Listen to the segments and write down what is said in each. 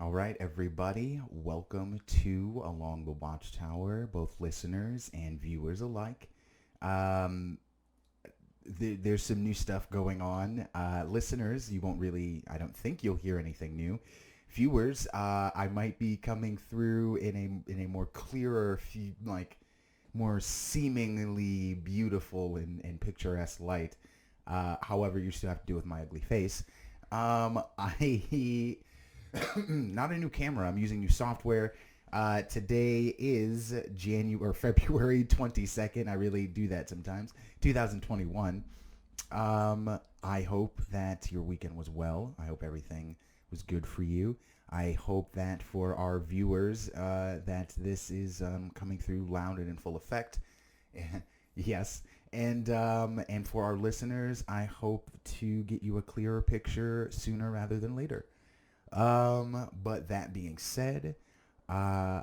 All right, everybody, welcome to Along the Watchtower, both listeners and viewers alike. Um, there's some new stuff going on. Listeners, you won't really, I don't think you'll hear anything new. Viewers, I might be coming through in a more clearer, more seemingly beautiful and picturesque light. However, you still have to deal with my ugly face. I not a new camera. I'm using new software. Today is January or February 22nd. I really do that sometimes. 2021. I hope that your weekend was well. I hope everything was good for you. I hope that for our viewers, that this is coming through loud and in full effect. Yes, and for our listeners, I hope to get you a clearer picture sooner rather than later. But that being said, uh,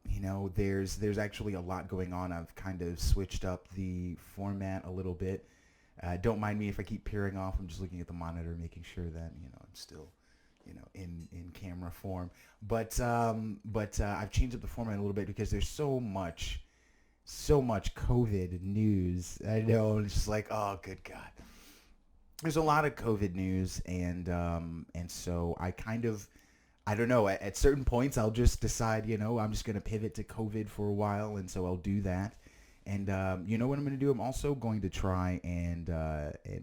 there's actually a lot going on. I've kind of switched up the format a little bit. Don't mind me if I keep peering off. I'm just looking at the monitor, making sure that I'm still, in camera form. But I've changed up the format a little bit because there's so much COVID news. I know it's just like, oh, good God. There's a lot of COVID news, and so I don't know. At certain points, I'll just decide, I'm just gonna pivot to COVID for a while, and so I'll do that. And you know what I'm gonna do? I'm also going to try and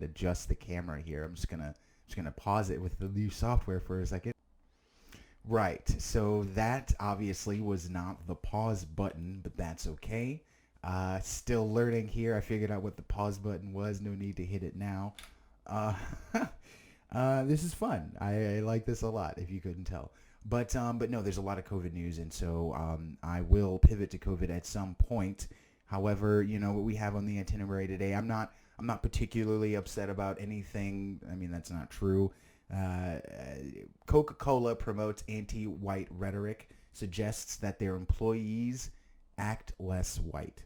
adjust the camera here. I'm just gonna pause it with the new software for a second. Right. So that obviously was not the pause button, but that's okay. Still learning here. I figured out what the pause button was. No need to hit it now. Uh, this is fun. I like this a lot. If you couldn't tell, but no, there's a lot of COVID news, and so I will pivot to COVID at some point. However, what we have on the itinerary today, I'm not particularly upset about anything. I mean, that's not true. Uh, Coca-Cola promotes anti-white rhetoric, suggests that their employees act less white.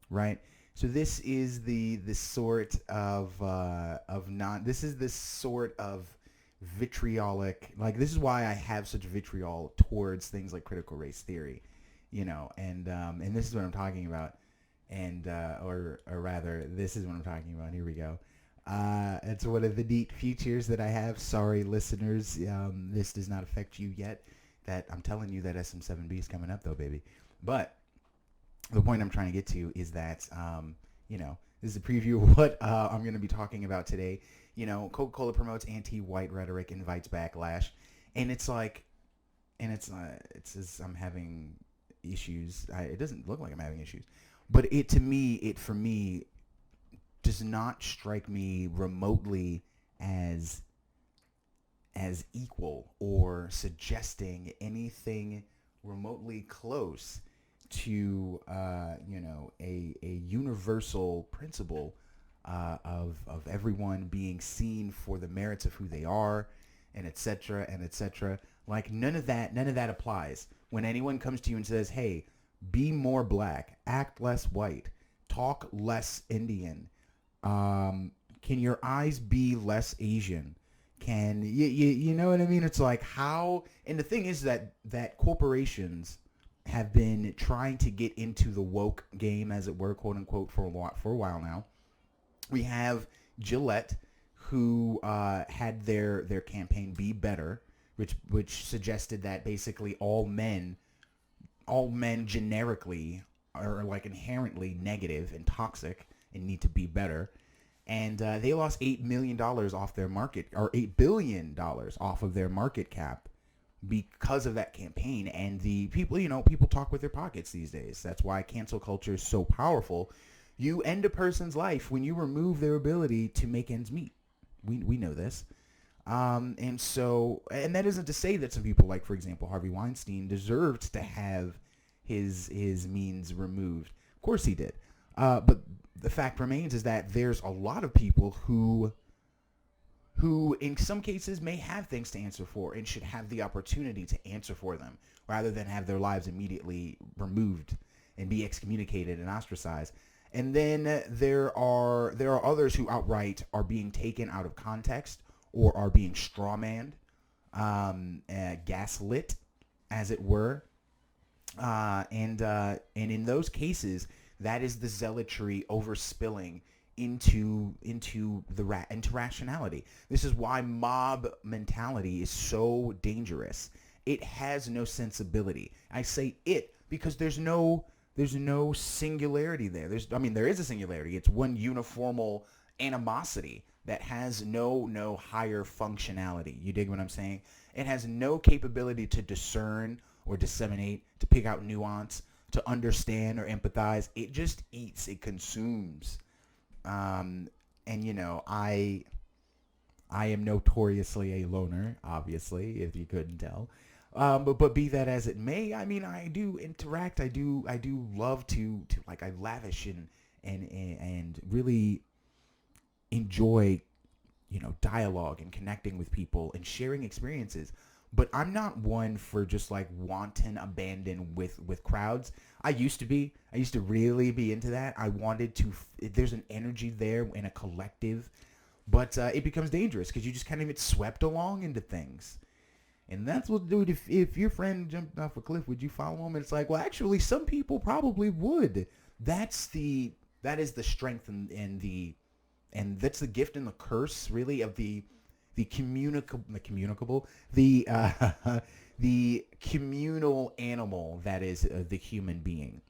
Right. So this is the sort of non. This is this sort of vitriolic. Like, this is why I have such vitriol towards things like critical race theory, and this is what I'm talking about, and or rather, this is what I'm talking about. Here we go. It's one of the neat features that I have. Sorry, listeners, this does not affect you yet. That I'm telling you that SM7B is coming up though, baby. But the point I'm trying to get to is that, this is a preview of what I'm going to be talking about today. Coca-Cola promotes anti-white rhetoric, invites backlash, and it's like, it says I'm having issues. It doesn't look like I'm having issues, but it for me does not strike me remotely as equal or suggesting anything remotely close to a universal principle of everyone being seen for the merits of who they are, and etc. and etc. Like, none of that applies when anyone comes to you and says, "Hey, be more black, act less white, talk less Indian. Can your eyes be less Asian? Can you know what I mean? It's like, how, and the thing is that corporations have been trying to get into the woke game, as it were, quote unquote, for a while now. We have Gillette, who had their campaign "Be Better," which suggested that basically all men generically are like inherently negative and toxic and need to be better. And they lost $8 million off their market, or $8 billion off of their market cap, because of that campaign. And the people, people talk with their pockets these days. That's why cancel culture is so powerful. You end a person's life when you remove their ability to make ends meet. We know this. And that isn't to say that some people, like, for example, Harvey Weinstein, deserved to have his means removed. Of course he did. But the fact remains is that there's a lot of people who in some cases may have things to answer for and should have the opportunity to answer for them, rather than have their lives immediately removed and be excommunicated and ostracized. And then there are others who outright are being taken out of context or are being strawmanned. gaslit, as it were. And in those cases, that is the zealotry overspilling into rationality. This is why mob mentality is so dangerous. It has no sensibility. I say it because there's no singularity there. There is a singularity. It's one uniformal animosity that has no higher functionality. You dig what I'm saying? It has no capability to discern or disseminate, to pick out nuance, to understand or empathize. It just eats. It consumes. And I am notoriously a loner, obviously, if you couldn't tell. But be that as it may, I do interact. I do love to like I lavish and really enjoy dialogue and connecting with people and sharing experiences. But I'm not one for just like wanton abandon with crowds. I used to really be into that. I wanted to. There's an energy there in a collective, but it becomes dangerous because you just kind of get swept along into things. And that's what, dude. If your friend jumped off a cliff, would you follow him? And it's like, well, actually, some people probably would. That is the strength and that's the gift and the curse, really, of the communicable, the communal animal that is the human being.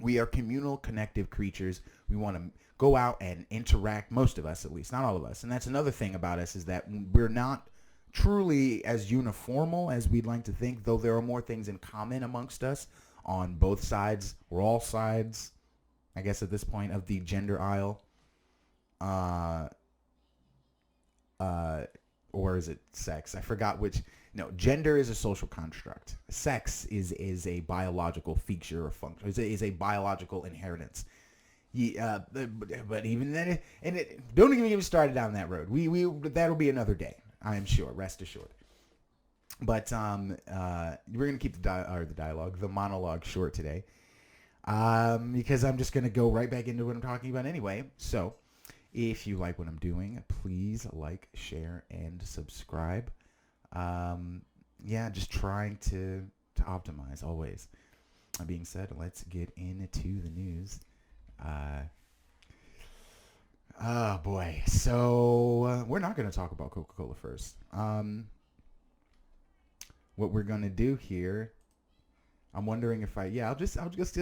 We are communal, connective creatures. We want to go out and interact. Most of us, at least, not all of us. And that's another thing about us, is that we're not truly as uniformal as we'd like to think. Though there are more things in common amongst us on both sides, or all sides, I guess, at this point of the gender aisle. Uh, or is it sex? I forgot which. No, gender is a social construct. Sex is a biological feature or function. Is a biological inheritance. Yeah, but even then, don't even get me started down that road. We that'll be another day. I am sure. Rest assured. But we're gonna keep the monologue short today, because I'm just gonna go right back into what I'm talking about anyway. So, if you like what I'm doing, please like, share, and subscribe. Just trying to optimize always. That being said, let's get into the news. Oh boy. So we're not going to talk about Coca-Cola first. What we're going to do here, I'm wondering if I'll just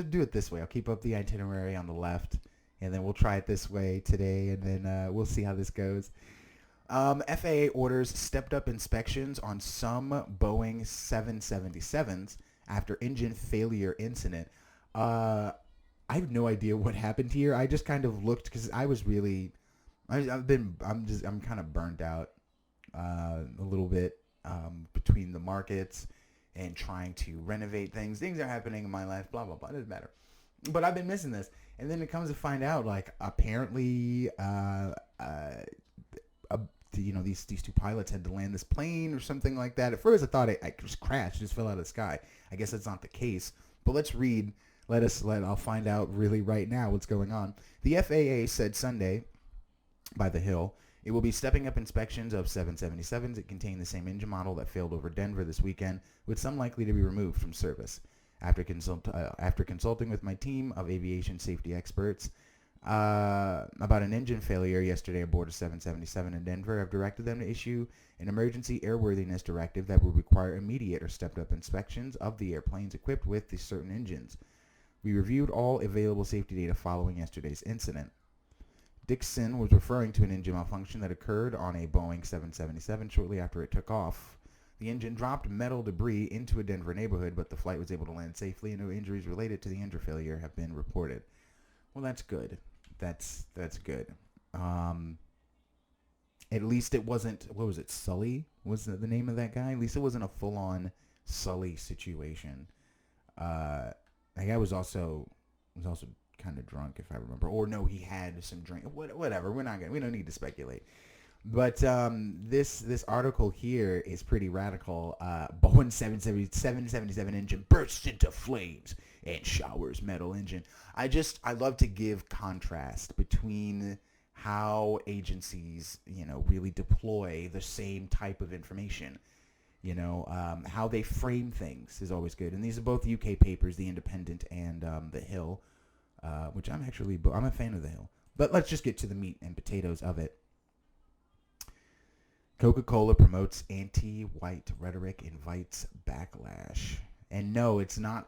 do it this way. I'll keep up the itinerary on the left, and then we'll try it this way today, and then we'll see how this goes. FAA orders stepped up inspections on some Boeing 777s after engine failure incident. I have no idea what happened here. I just kind of looked because I'm kind of burnt out a little bit between the markets and trying to renovate things. Things are happening in my life, blah, blah, blah. It doesn't matter. But I've been missing this. And then it comes to find out, like, apparently, these two pilots had to land this plane or something like that. At first, I thought it just crashed, just fell out of the sky. I guess that's not the case. But let's read. I'll find out really right now what's going on. The FAA said Sunday, by The Hill, it will be stepping up inspections of 777s that contain the same engine model that failed over Denver this weekend, with some likely to be removed from service. After consulting with my team of aviation safety experts about an engine failure yesterday aboard a 777 in Denver, I've directed them to issue an emergency airworthiness directive that will require immediate or stepped-up inspections of the airplanes equipped with the certain engines. We reviewed all available safety data following yesterday's incident. Dixon was referring to an engine malfunction that occurred on a Boeing 777 shortly after it took off. The engine dropped metal debris into a Denver neighborhood, but the flight was able to land safely, and no injuries related to the engine failure have been reported. Well, that's good. That's good. At least it wasn't. What was it? Sully was the name of that guy. At least it wasn't a full-on Sully situation. That guy was also kind of drunk, if I remember, or no, he had some drink. Whatever. We don't need to speculate. But this article here is pretty radical. Boeing 777 engine bursts into flames and showers metal engine. I love to give contrast between how agencies, really deploy the same type of information. How they frame things is always good. And these are both UK papers, The Independent and The Hill, which I'm a fan of The Hill. But let's just get to the meat and potatoes of it. Coca-Cola promotes anti-white rhetoric, invites backlash. And no, it's not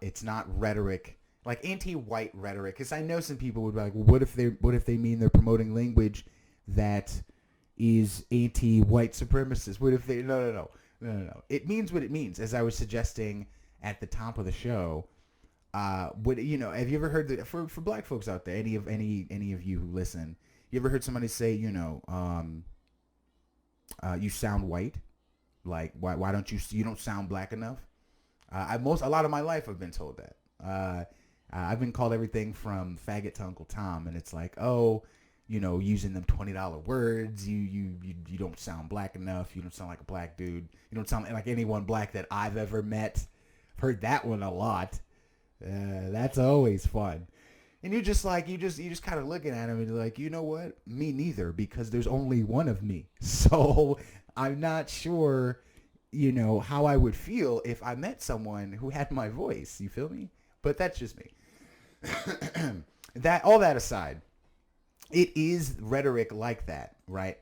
rhetoric, like anti-white rhetoric, because I know some people would be like, well, what if they mean they're promoting language that is anti-white supremacist? What if they no. It means what it means, as I was suggesting at the top of the show. Have you ever heard that for black folks out there, any of you who listen, you ever heard somebody say, you sound white? Like, why don't you don't sound black enough? A lot of my life I've been told that. I've been called everything from faggot to Uncle Tom, and it's like, oh, using them $20 words, you don't sound black enough. You don't sound like a black dude. You don't sound like anyone black that I've ever met. I've heard that one a lot. That's always fun. And you just kind of looking at him and you're like, you know what? Me neither, because there's only one of me. So I'm not sure, how I would feel if I met someone who had my voice. You feel me? But that's just me. All that aside, it is rhetoric like that, right?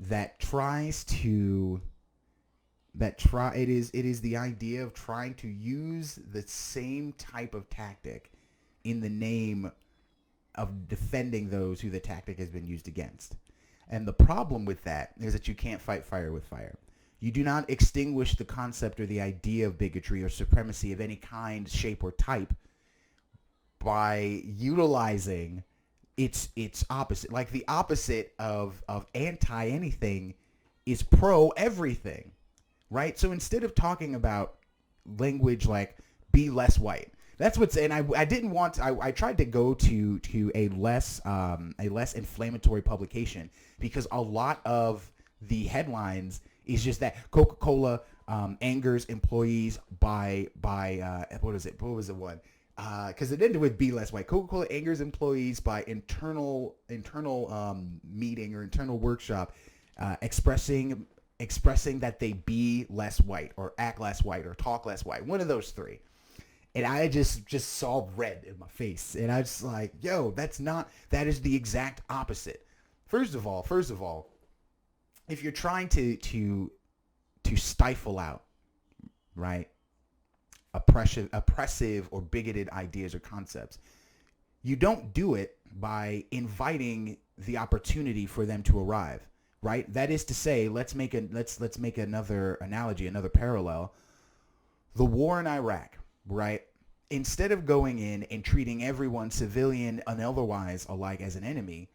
It is the idea of trying to use the same type of tactic in the name of defending those who the tactic has been used against. And the problem with that is that you can't fight fire with fire. You do not extinguish the concept or the idea of bigotry or supremacy of any kind, shape, or type by utilizing its opposite. Like, the opposite of anti anything is pro everything, right? So instead of talking about language like be less white, that's what's, and I didn't want to, I tried to go to a less inflammatory publication, because a lot of the headlines is just that Coca-Cola angers employees by what was it one? Because it ended with be less white. Coca-Cola angers employees by internal meeting or internal workshop expressing that they be less white or act less white or talk less white. One of those three. And I just saw red in my face. And I was like, yo, that is the exact opposite. First of all, if you're trying to stifle out, right, oppressive or bigoted ideas or concepts, you don't do it by inviting the opportunity for them to arrive, right? That is to say, let's make another analogy, another parallel. The war in Iraq, right? Instead of going in and treating everyone, civilian and otherwise, alike as an enemy,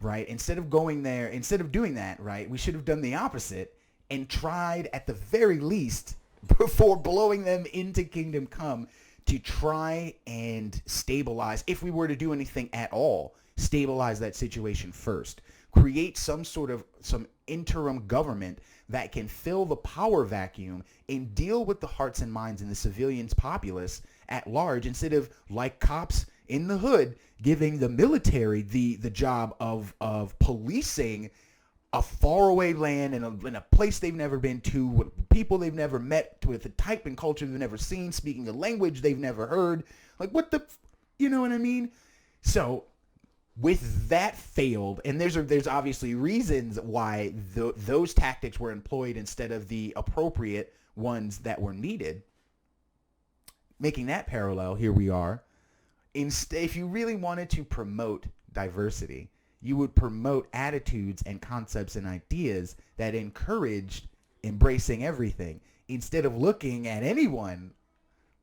right? Instead of doing that, right, we should have done the opposite and tried at the very least, before blowing them into Kingdom Come, to try and stabilize, if we were to do anything at all, stabilize that situation first. Create some interim government that can fill the power vacuum and deal with the hearts and minds in the civilians populace at large, instead of, like cops in the hood, giving the military the job of policing a faraway land in a place they've never been to, with people they've never met, with a type and culture they've never seen, speaking a language they've never heard. Like, you know what I mean? So with that failed, and there's obviously reasons why those tactics were employed instead of the appropriate ones that were needed. Making that parallel, here we are. If you really wanted to promote diversity, you would promote attitudes and concepts and ideas that encouraged embracing everything, instead of looking at anyone,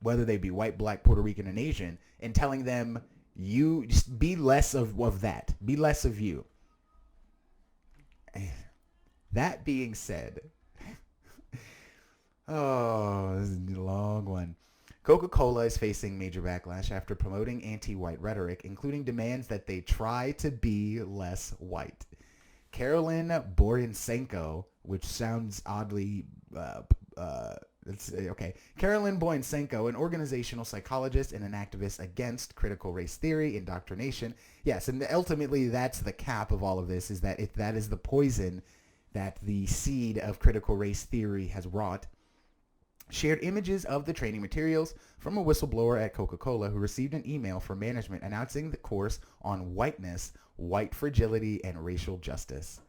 whether they be white, black, Puerto Rican, and Asian, and telling them, you just be less of that. Be less of you. That being said, oh, this is a long one. Coca-Cola is facing major backlash after promoting anti-white rhetoric, including demands that they try to be less white. Carolyn Boyansenko, which sounds oddly... Carolyn Boyansenko, an organizational psychologist and an activist against critical race theory, indoctrination. Yes, and ultimately that's the cap of all of this, is that that is the poison that the seed of critical race theory has wrought. shared images of the training materials from a whistleblower at Coca-Cola who received an email from management announcing the course on whiteness, white fragility, and racial justice.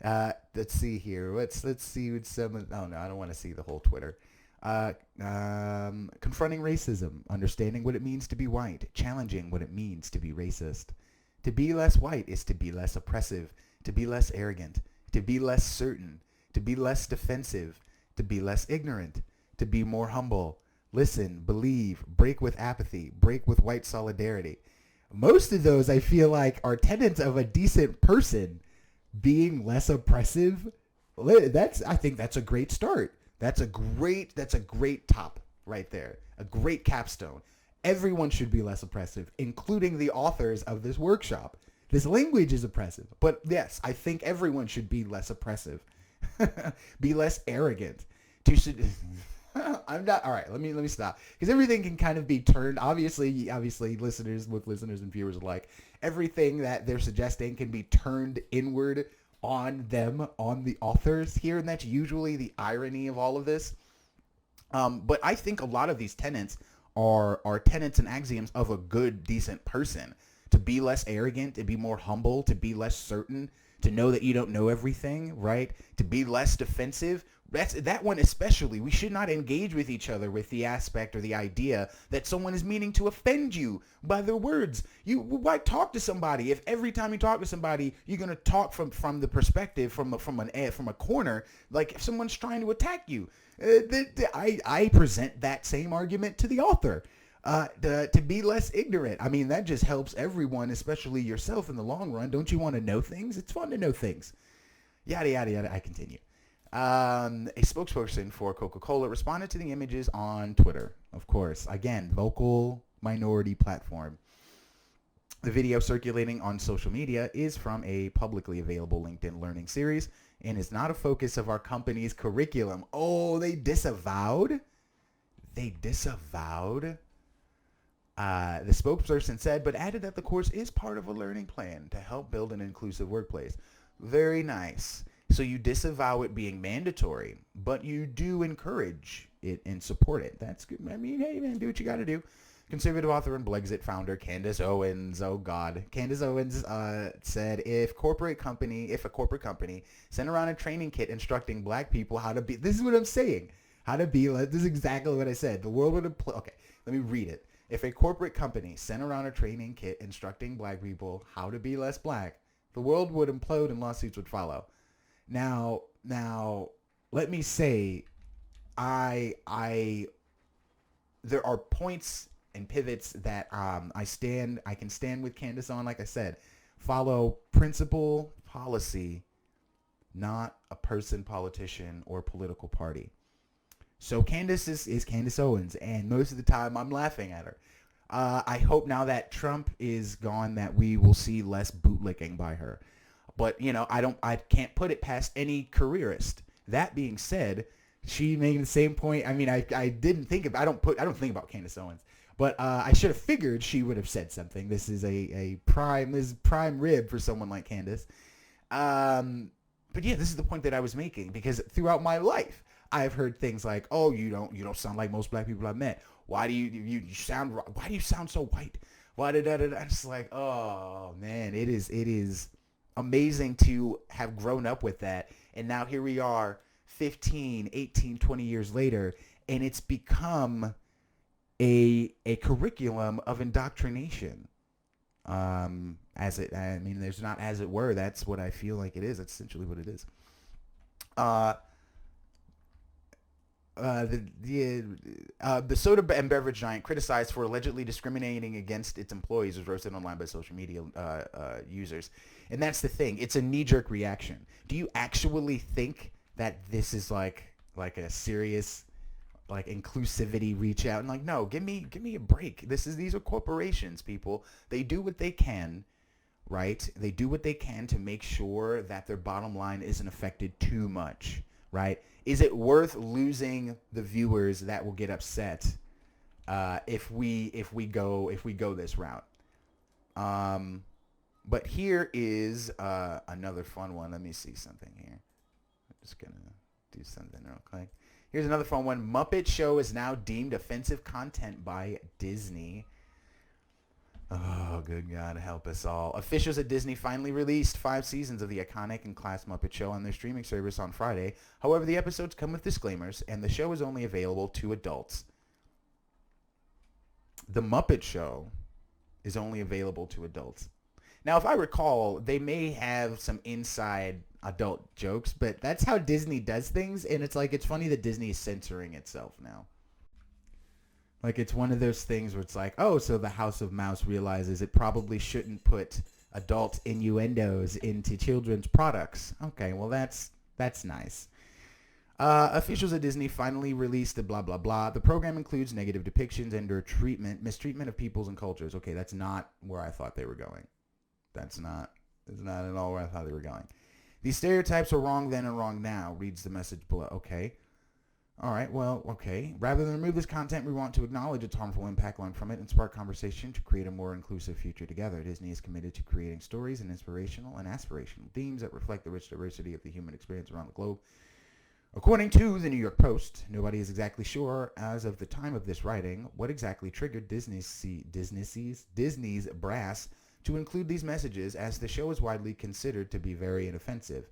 Let's see here. Let's see what some. Oh no, I don't want to see the whole Twitter. Confronting racism, understanding what it means to be white, challenging what it means to be racist. To be less white is to be less oppressive, to be less arrogant, to be less certain, to be less defensive, to be less ignorant, to be more humble. Listen, believe, break with apathy, break with white solidarity. Most of those I feel like are tenets of a decent person. Being less oppressive, I think that's a great start. That's a great top right there. A great capstone. Everyone should be less oppressive, including the authors of this workshop. This language is oppressive, but yes, I think everyone should be less oppressive. Be less arrogant. I'm not. All right, let me stop, because everything can kind of be turned. Obviously, listeners and viewers alike, everything that they're suggesting can be turned inward on them, on the authors here, and that's usually the irony of all of this. But I think a lot of these tenets are tenets and axioms of a good, decent person. To be less arrogant, to be more humble, to be less certain, to know that you don't know everything, right? To be less defensive. That one especially. We should not engage with each other with the aspect or the idea that someone is meaning to offend you by their words. Why talk to somebody if every time you talk to somebody you're gonna talk from the perspective from a corner, like if someone's trying to attack you? I present that same argument to the author. To be less ignorant. I mean, that just helps everyone, especially yourself in the long run. Don't you want to know things? It's fun to know things. Yada, yada, yada. I continue. A spokesperson for Coca-Cola responded to the images on Twitter. Of course, again, vocal minority platform. The video circulating on social media is from a publicly available LinkedIn learning series and is not a focus of our company's curriculum. Oh, they disavowed? They disavowed? The spokesperson said, but added that the course is part of a learning plan to help build an inclusive workplace. Very nice. So you disavow it being mandatory, but you do encourage it and support it. That's good. I mean, hey, man, do what you got to do. Conservative author and Blexit founder Candace Owens, oh God, Candace Owens said if a corporate company sent around a training kit instructing black people how to be, this is what I'm saying, how to be, this is exactly what I said. The world would, okay, let me read it. If a corporate company sent around a training kit instructing black people how to be less black, the world would implode and lawsuits would follow. Now, let me say, there are points and pivots that I can stand with Candace on. Like I said, follow principle, policy, not a person, politician, or political party. So Candace is Candace Owens, and most of the time I'm laughing at her. I hope now that Trump is gone that we will see less bootlicking by her. But, I can't put it past any careerist. That being said, she made the same point. I mean, I didn't think of, I don't think about Candace Owens, but I should have figured she would have said something. This is a prime rib for someone like Candace. But yeah, this is the point that I was making, because throughout my life, I've heard things like, "Oh, you don't sound like most black people I've met. Why do you sound so white? Why did that?" I'm just like, oh man, it is amazing to have grown up with that, and now here we are 15, 18, 20 years later, and it's become a curriculum of indoctrination. There's not as it were. That's what I feel like it is. That's essentially what it is. The soda and beverage giant criticized for allegedly discriminating against its employees was roasted online by social media users. And that's the thing. It's a knee-jerk reaction. Do you actually think that this is like a serious inclusivity reach out? And no, give me a break. These are corporations, people. They do what they can, right? They do what they can to make sure that their bottom line isn't affected too much, right? Is it worth losing the viewers that will get upset if we go this route? But here is another fun one. Let me see something here. I'm just gonna do something real quick. Here's another fun one. Muppet Show is now deemed offensive content by Disney. Oh, good God, help us all. Officials at Disney finally released 5 seasons of the iconic and class Muppet Show on their streaming service on Friday. However, the episodes come with disclaimers, and the show is only available to adults. The Muppet Show is only available to adults. Now, if I recall, they may have some inside adult jokes, but that's how Disney does things, and it's like, it's funny that Disney is censoring itself now. Like, it's one of those things where it's like, oh, so the House of Mouse realizes it probably shouldn't put adult innuendos into children's products. Okay, well, that's nice. Officials at Disney finally released the blah, blah, blah. The program includes negative depictions and or mistreatment of peoples and cultures. Okay, that's not where I thought they were going. That's not at all where I thought they were going. These stereotypes are wrong then and wrong now, reads the message below. Okay. All right, well, okay. Rather than remove this content, we want to acknowledge its harmful impact, learn from it, and spark conversation to create a more inclusive future together. Disney is committed to creating stories and inspirational and aspirational themes that reflect the rich diversity of the human experience around the globe. According to the New York Post, nobody is exactly sure, as of the time of this writing, what exactly triggered Disney's brass to include these messages, as the show is widely considered to be very inoffensive.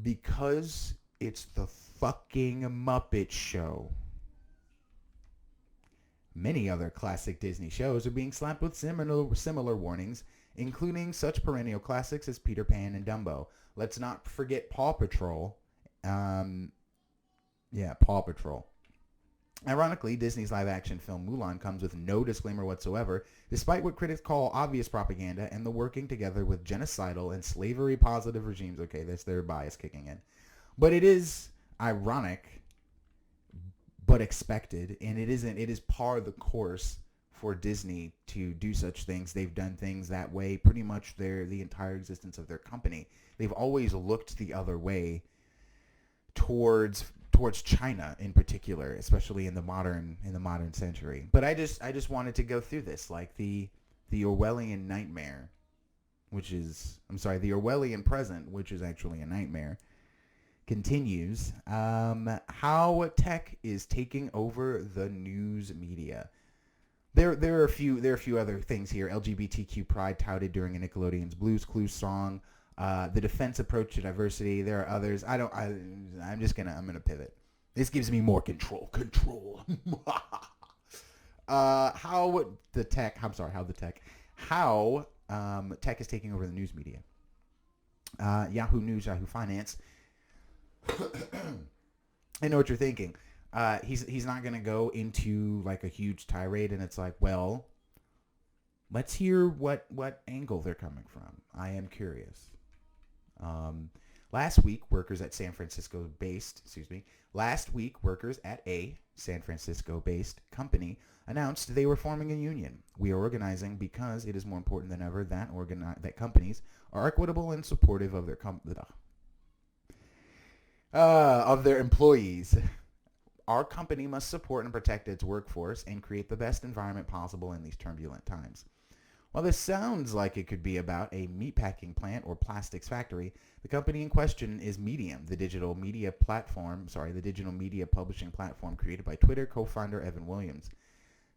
Because it's the fucking Muppet Show. Many other classic Disney shows are being slapped with similar warnings, including such perennial classics as Peter Pan and Dumbo. Let's not forget Paw Patrol. Paw Patrol. Ironically, Disney's live-action film Mulan comes with no disclaimer whatsoever, despite what critics call obvious propaganda and the working together with genocidal and slavery-positive regimes. Okay, that's their bias kicking in. But it is ironic, but expected, and it is par of the course for Disney to do such things. They've done things that way pretty much the entire existence of their company. They've always looked the other way towards China in particular, especially in the modern century. But I just wanted to go through this, like the Orwellian nightmare, the Orwellian present, which is actually a nightmare, continues. How tech is taking over the news media. There are a few other things here. LGBTQ pride touted during a Nickelodeon's Blue's Clues song. The defense approach to diversity. There are others. I'm gonna pivot. This gives me more control. How tech is taking over the news media. Yahoo News, Yahoo Finance. I know what you're thinking. He's not gonna go into like a huge tirade, and it's like, well, let's hear what angle they're coming from. I am curious. Last week, workers at a San Francisco-based company announced they were forming a union. We are organizing because it is more important than ever that companies are equitable and supportive of their employees. Our company must support and protect its workforce and create the best environment possible in these turbulent times. While this sounds like it could be about a meatpacking plant or plastics factory, the company in question is Medium, the digital media publishing platform created by Twitter co-founder Evan Williams.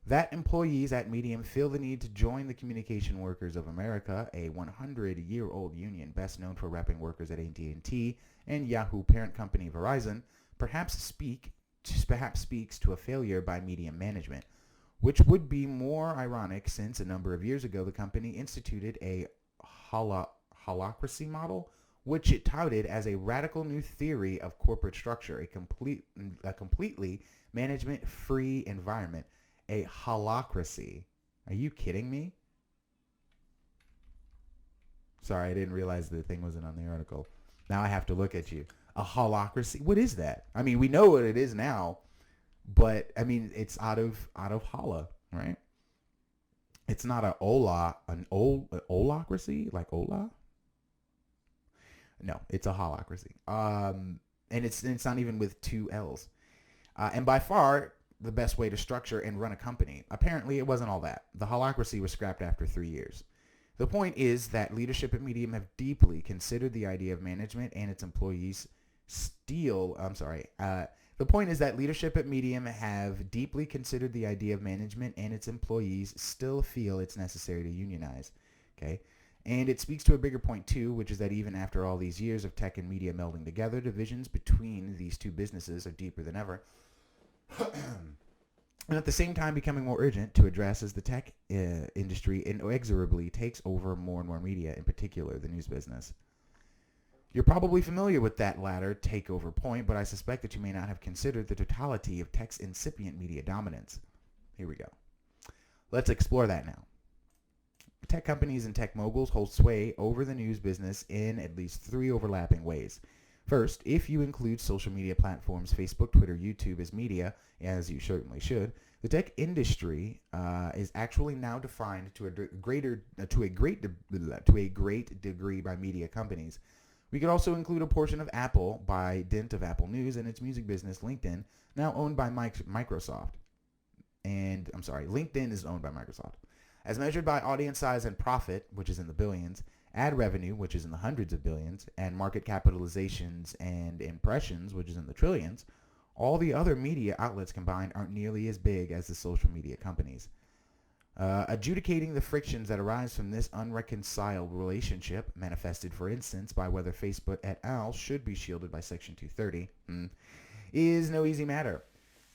That employees at Medium feel the need to join the Communication Workers of America, a 100-year-old union best known for repping workers at AT&T and Yahoo parent company Verizon, perhaps speaks to a failure by Medium management, which would be more ironic since a number of years ago the company instituted a holacracy model, which it touted as a radical new theory of corporate structure, a completely management-free environment. A holacracy. Are you kidding me? Sorry, I didn't realize the thing wasn't on the article. Now I have to look at you. A holacracy? What is that? I mean, we know what it is now. But I mean, it's out of holla, right? It's not an holacracy like Ola. No, it's a holacracy. And it's not even with 2 L's. And by far the best way to structure and run a company. Apparently, it wasn't all that. The holacracy was scrapped after 3 years. The point is that leadership at Medium have deeply considered the idea of management and its employees The point is that leadership at Medium have deeply considered the idea of management, and its employees still feel it's necessary to unionize. Okay. And it speaks to a bigger point too, which is that even after all these years of tech and media melding together, divisions between these two businesses are deeper than ever. And at the same time becoming more urgent to address as the tech industry inexorably takes over more and more media, in particular the news business. You're probably familiar with that latter takeover point, but I suspect that you may not have considered the totality of tech's incipient media dominance. Here we go. Let's explore that now. Tech companies and tech moguls hold sway over the news business in at least three overlapping ways. First, if you include social media platforms, Facebook, Twitter, YouTube as media, as you certainly should, the tech industry is actually now defined to a great degree by media companies. We could also include a portion of Apple by dint of Apple News and its music business, LinkedIn, now owned by Microsoft. LinkedIn is owned by Microsoft. As measured by audience size and profit, which is in the billions, ad revenue, which is in the hundreds of billions, and market capitalizations and impressions, which is in the trillions, all the other media outlets combined aren't nearly as big as the social media companies. Adjudicating the frictions that arise from this unreconciled relationship, manifested, for instance, by whether Facebook et al. Should be shielded by Section 230, is no easy matter.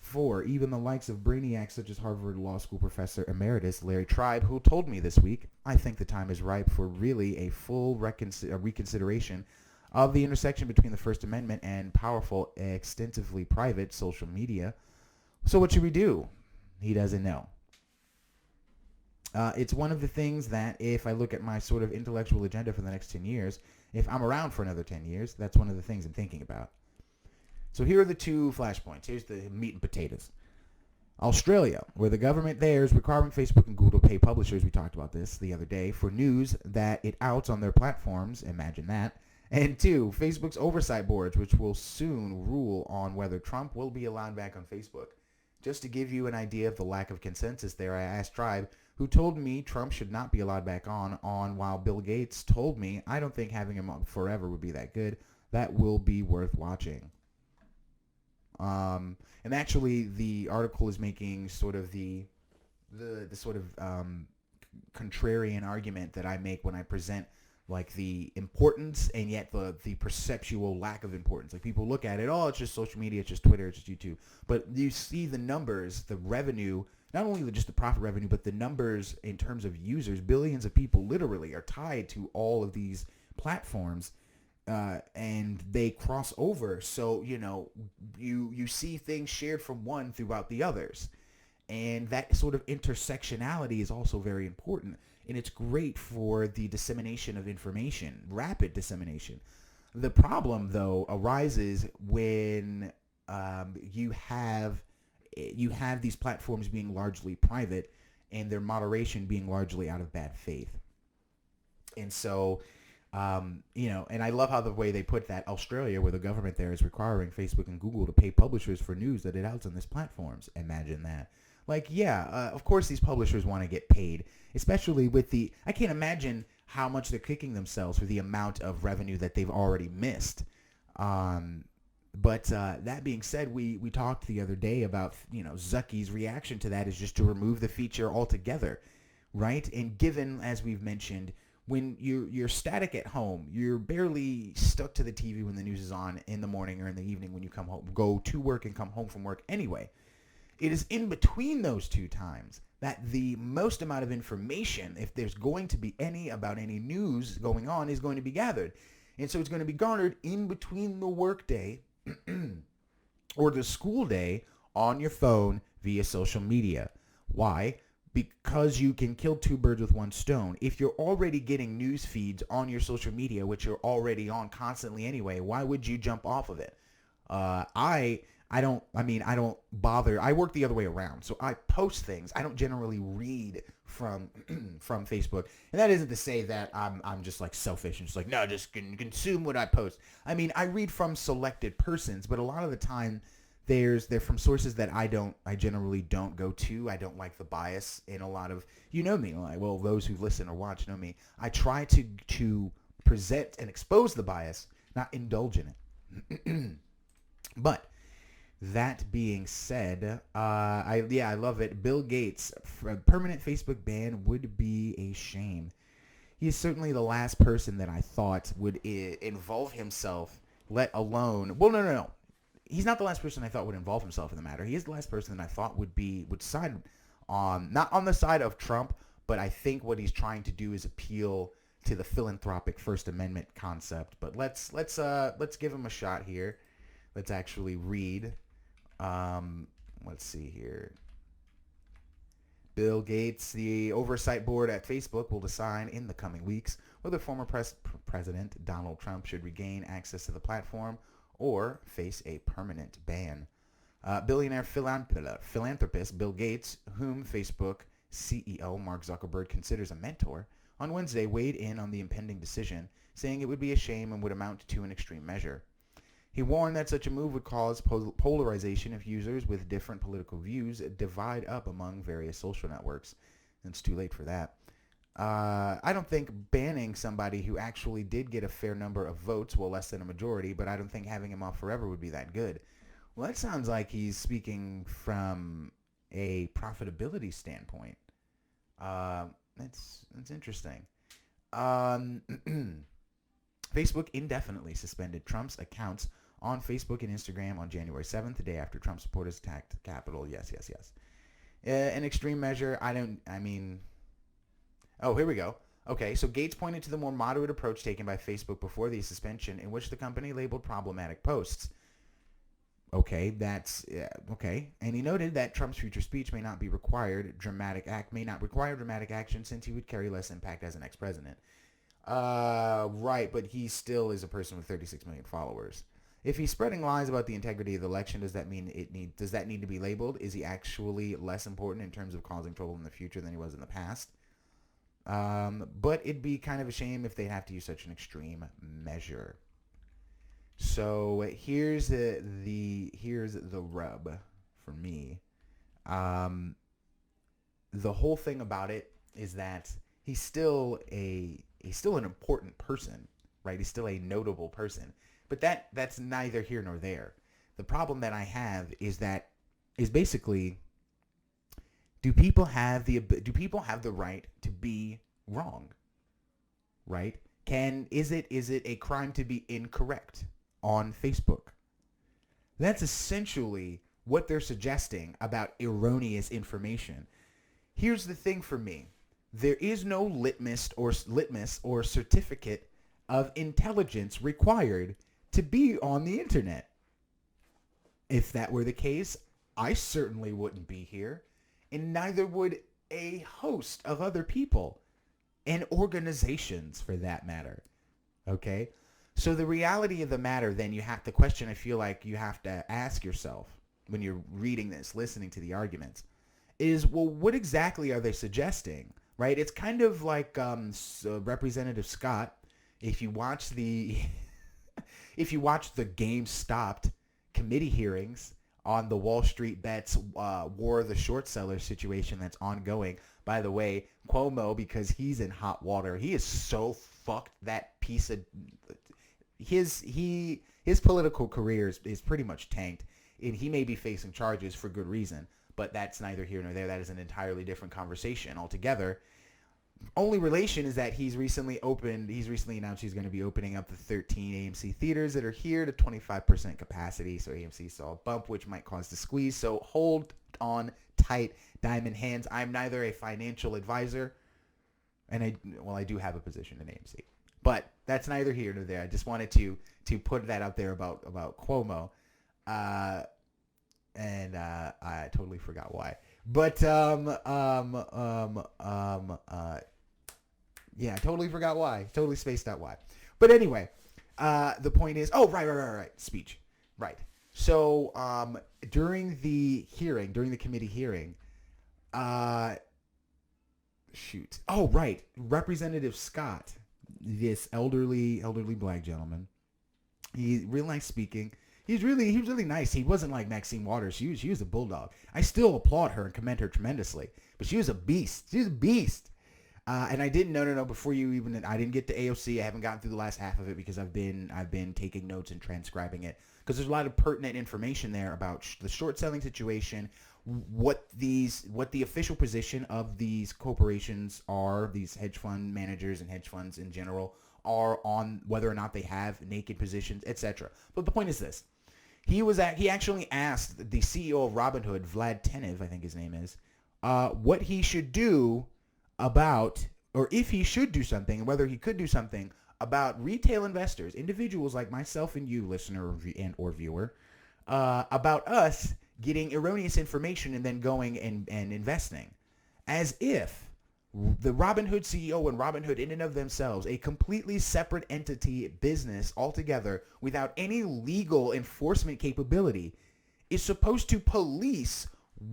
For even the likes of brainiacs such as Harvard Law School professor emeritus Larry Tribe, who told me this week, I think the time is ripe for really a full reconsideration of the intersection between the First Amendment and powerful, extensively private social media. So what should we do? He doesn't know. It's one of the things that if I look at my sort of intellectual agenda for the next 10 years, if I'm around for another 10 years, that's one of the things I'm thinking about. So here are the two flashpoints. Here's the meat and potatoes. Australia, where the government there is requiring Facebook and Google to pay publishers, we talked about this the other day, for news that it outs on their platforms, imagine that. And two, Facebook's oversight boards, which will soon rule on whether Trump will be allowed back on Facebook. Just to give you an idea of the lack of consensus there, I asked Tribe, who told me Trump should not be allowed back on while Bill Gates told me, I don't think having him on forever would be that good. That will be worth watching. And actually, the article is making sort of the sort of contrarian argument that I make when I present like the importance and yet the perceptual lack of importance. Like people look at it, oh, it's just social media, it's just Twitter, it's just YouTube. But you see the numbers, the revenue, not only just the profit revenue, but the numbers in terms of users, billions of people literally are tied to all of these platforms. And they cross over, so you see things shared from one throughout the others, and that sort of intersectionality is also very important, and it's great for the dissemination of information, rapid dissemination. The problem, though, arises when you have these platforms being largely private and their moderation being largely out of bad faith, and so. And I love how the way they put that, Australia, where the government there is requiring Facebook and Google to pay publishers for news that it outs on these platforms. Imagine that. Of course these publishers want to get paid, especially with I can't imagine how much they're kicking themselves for the amount of revenue that they've already missed. But that being said, we talked the other day about, Zucky's reaction to that is just to remove the feature altogether, right? And given, as we've mentioned, when you're static at home, you're barely stuck to the TV when the news is on in the morning or in the evening when you come home, go to work and come home from work anyway. It is in between those two times that the most amount of information, if there's going to be any about any news going on, is going to be gathered. And so it's going to be garnered in between the work day or the school day on your phone via social media. Why? Because you can kill two birds with one stone. If you're already getting news feeds on your social media, which you're already on constantly anyway, why would you jump off of it? I don't bother. I work the other way around. So I post things. I don't generally read from Facebook. And that isn't to say that I'm just like selfish and just like, no, just consume what I post. I mean, I read from selected persons, but a lot of the time they're from sources that I generally don't go to. I don't like the bias in a lot of, me, those who listen or watch know me. I try to present and expose the bias, not indulge in it. But that being said, I love it. Bill Gates, a permanent Facebook ban would be a shame. He is certainly the last person that I thought would involve himself, let alone. Well, no. He's not the last person I thought would involve himself in the matter. He is the last person that I thought would side on, not on the side of Trump, but I think what he's trying to do is appeal to the philanthropic First Amendment concept. But let's give him a shot here. Let's actually read. Let's see here. Bill Gates, the oversight board at Facebook will decide in the coming weeks whether former President Donald Trump should regain access to the platform or face a permanent ban. Billionaire philanthropist Bill Gates, whom Facebook CEO Mark Zuckerberg considers a mentor, on Wednesday weighed in on the impending decision, saying it would be a shame and would amount to an extreme measure. He warned that such a move would cause polarization if users with different political views divide up among various social networks. It's too late for that. I don't think banning somebody who actually did get a fair number of votes, well, less than a majority, but I don't think having him off forever would be that good. Well, that sounds like he's speaking from a profitability standpoint. That's interesting. Facebook indefinitely suspended Trump's accounts on Facebook and Instagram on January 7th, the day after Trump supporters attacked the Capitol. Yes. An extreme measure, oh, here we go. Okay, so Gates pointed to the more moderate approach taken by Facebook before the suspension, in which the company labeled problematic posts. Okay, okay. And he noted that Trump's future speech may not require dramatic action since he would carry less impact as an ex-president. Right, but he still is a person with 36 million followers. If he's spreading lies about the integrity of the election, does that need to be labeled? Is he actually less important in terms of causing trouble in the future than he was in the past? But it'd be kind of a shame if they'd have to use such an extreme measure. So here's the rub for me. The whole thing about it is that he's still an important person, right? He's still a notable person. But that's neither here nor there. The problem that I have is basically, do people have the right to be wrong? Right? Is it a crime to be incorrect on Facebook? That's essentially what they're suggesting about erroneous information. Here's the thing for me. There is no litmus or certificate of intelligence required to be on the internet. If that were the case, I certainly wouldn't be here, and neither would a host of other people and organizations for that matter. Okay? So the reality of the matter, then, the question I feel like you have to ask yourself when you're reading this, listening to the arguments, is, well, what exactly are they suggesting? Right? It's kind of like Representative Scott. If you watch the GameStop committee hearings on the Wall Street Bets War of the Short Sellers situation that's ongoing. By the way, Cuomo, because he's in hot water, he is so fucked. That piece of his political career is pretty much tanked, and he may be facing charges for good reason. But that's neither here nor there. That is an entirely different conversation altogether. Only relation is that he's recently announced he's going to be opening up the 13 AMC theaters that are here to 25% capacity. So AMC saw a bump, which might cause the squeeze. So hold on tight, diamond hands. I'm neither a financial advisor, and I do have a position in AMC, but that's neither here nor there. I just wanted to put that out there about Cuomo, and I totally forgot why. But yeah, I totally forgot why. Totally spaced out why. But anyway, the point is, right, speech, right. So during the committee hearing, Representative Scott, this elderly black gentleman, he's real nice speaking. He was really nice. He wasn't like Maxine Waters. She was a bulldog. I still applaud her and commend her tremendously. But she was a beast. And I didn't. No. Before you even, I didn't get to AOC. I haven't gotten through the last half of it because I've been taking notes and transcribing it because there's a lot of pertinent information there about the short selling situation, what the official position of these corporations are, these hedge fund managers and hedge funds in general are on whether or not they have naked positions, etc. But the point is this: he actually asked the CEO of Robinhood, Vlad Tenev, I think his name is, what he should do about, or if he should do something, and whether he could do something about retail investors, individuals like myself and you, listener or viewer, about us getting erroneous information and then going and investing. As if the Robinhood CEO and Robinhood in and of themselves, a completely separate entity, business altogether, without any legal enforcement capability, is supposed to police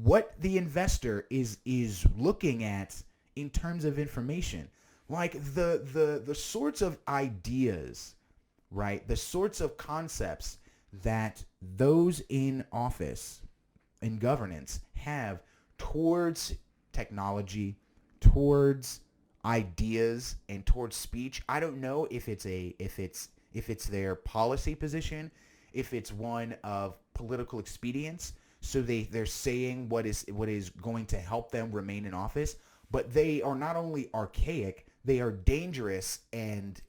what the investor is looking at in terms of information. Like the sorts of ideas, right? The sorts of concepts that those in office, in governance, have towards technology, towards ideas, and towards speech. I don't know if it's their policy position, if it's one of political expedience. So they're saying what is going to help them remain in office, but they are not only archaic, they are dangerous and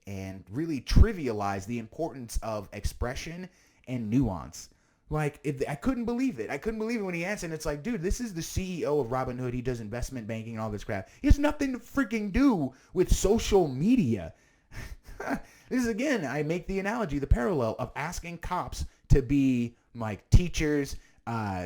really trivialize the importance of expression and nuance. Like, I couldn't believe it. I couldn't believe it when he answered. And it's like, dude, this is the CEO of Robinhood. He does investment banking and all this crap. He has nothing to freaking do with social media. This is, again, I make the analogy, the parallel of asking cops to be like teachers,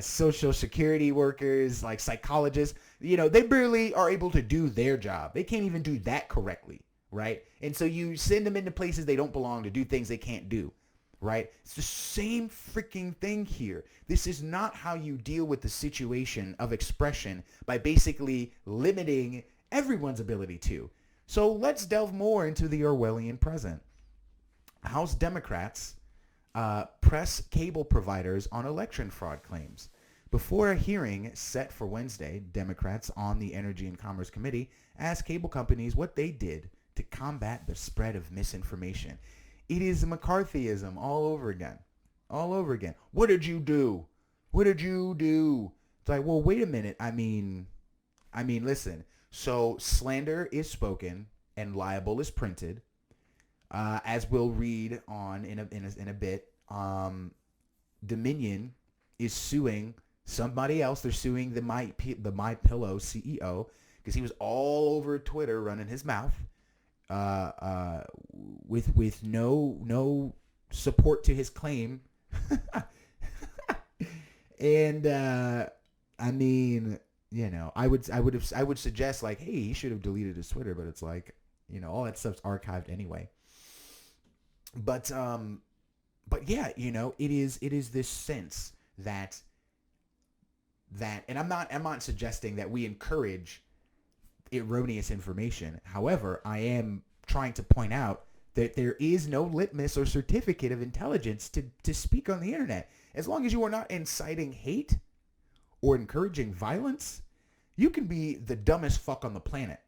social security workers, like psychologists. You know, they barely are able to do their job. They can't even do that correctly, right? And so you send them into places they don't belong to do things they can't do, right? It's the same freaking thing here. This is not how you deal with the situation of expression by basically limiting everyone's ability to. So let's delve more into the Orwellian present. House Democrats press cable providers on election fraud claims. Before a hearing set for Wednesday, Democrats on the Energy and Commerce Committee asked cable companies what they did to combat the spread of misinformation. It is McCarthyism all over again. All over again. What did you do? What did you do? It's like, well, wait a minute. I mean, listen. So slander is spoken and libel is printed. As we'll read on in a bit, Dominion is suing somebody else. They're suing the My Pillow CEO because he was all over Twitter running his mouth with no support to his claim. And I mean, you know, I would suggest like, hey, he should have deleted his Twitter, but it's like, you know, all that stuff's archived anyway. But yeah, you know, it is this sense that and I'm not suggesting that we encourage erroneous information. However, I am trying to point out that there is no litmus or certificate of intelligence to speak on the internet. As long as you are not inciting hate or encouraging violence, you can be the dumbest fuck on the planet.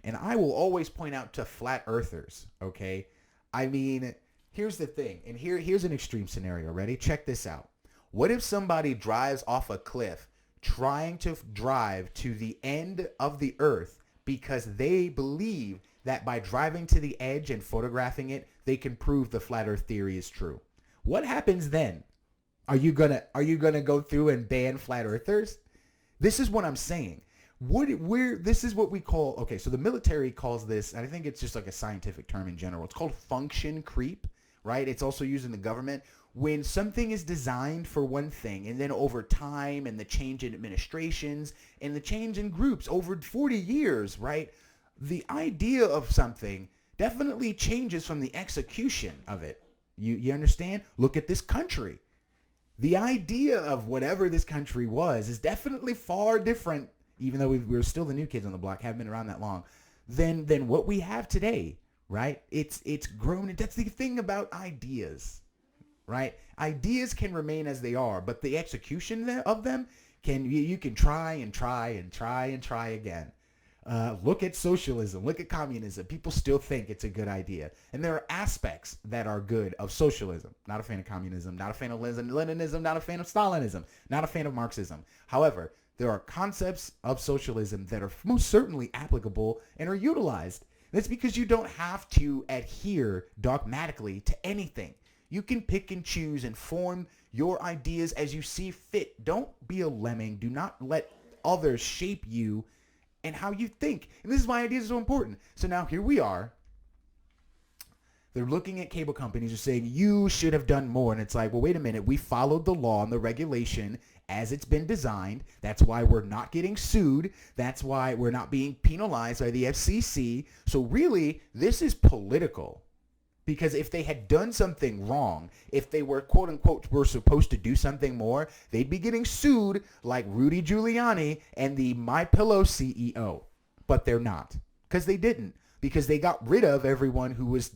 And I will always point out to flat earthers, okay? I mean, here's the thing, and here's an extreme scenario. Ready? Check this out. What if somebody drives off a cliff trying to drive to the end of the earth because they believe that by driving to the edge and photographing it, they can prove the flat earth theory is true? What happens then? Are you gonna go through and ban flat earthers? This is what I'm saying. This is what we call, okay, so the military calls this, and I think it's just like a scientific term in general. It's called function creep, right? It's also used in the government. When something is designed for one thing, and then over time and the change in administrations and the change in groups over 40 years, right? The idea of something definitely changes from the execution of it. You understand? Look at this country. The idea of whatever this country was is definitely far different, even though we're still the new kids on the block, haven't been around that long, than what we have today, right? It's grown. That's the thing about ideas, right? Ideas can remain as they are, but the execution of them you can try and try and try and try again. Look at socialism. Look at communism. People still think it's a good idea. And there are aspects that are good of socialism. Not a fan of communism. Not a fan of Leninism. Not a fan of Stalinism. Not a fan of Marxism. However, there are concepts of socialism that are most certainly applicable and are utilized. That's because you don't have to adhere dogmatically to anything. You can pick and choose and form your ideas as you see fit. Don't be a lemming. Do not let others shape you and how you think. And this is why ideas are so important. So now here we are. They're looking at cable companies and saying, you should have done more. And it's like, well, wait a minute. We followed the law and the regulation as it's been designed. That's why we're not getting sued. That's why we're not being penalized by the FCC. So really, this is political. Because if they had done something wrong, if they were, quote unquote, were supposed to do something more, they'd be getting sued like Rudy Giuliani and the MyPillow CEO. But they're not. Because they didn't. Because they got rid of everyone who was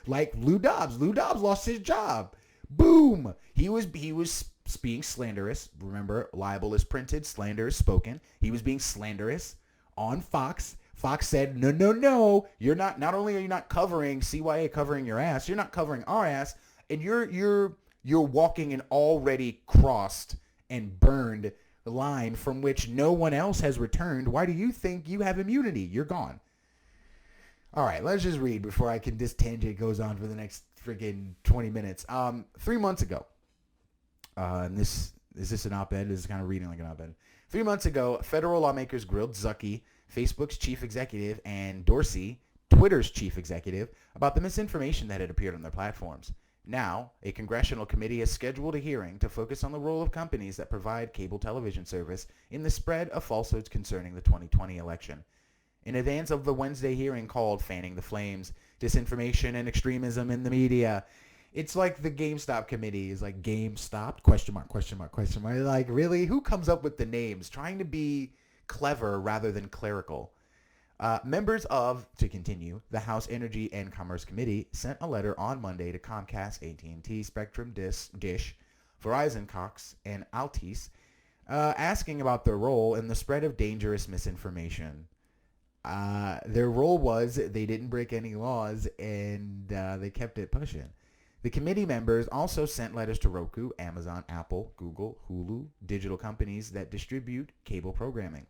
like Lou Dobbs. Lou Dobbs lost his job. Boom. He was being slanderous. Remember, libel is printed, slander is spoken. He was being slanderous on Fox. Fox said, no, you're not only are you not covering CYA covering your ass, you're not covering our ass, and you're walking an already crossed and burned line from which no one else has returned. Why do you think you have immunity? You're gone. All right, let's just read before this tangent goes on for the next freaking 20 minutes. 3 months ago, and is this an op-ed? This is kind of reading like an op-ed. 3 months ago, federal lawmakers grilled Zucky, Facebook's chief executive, and Dorsey, Twitter's chief executive, about the misinformation that had appeared on their platforms. Now, a congressional committee has scheduled a hearing to focus on the role of companies that provide cable television service in the spread of falsehoods concerning the 2020 election. In advance of the Wednesday hearing called Fanning the Flames, Disinformation and Extremism in the Media, it's like the GameStop committee is like GameStop, question mark. Like, really? Who comes up with the names? Trying to be clever rather than clerical. Members of, to continue, the House Energy and Commerce Committee sent a letter on Monday to Comcast, AT&T, Spectrum, Dish, Verizon, Cox, and Altice, asking about their role in the spread of dangerous misinformation. Their role was they didn't break any laws and they kept it pushing. The committee members also sent letters to Roku, Amazon, Apple, Google, Hulu, digital companies that distribute cable programming.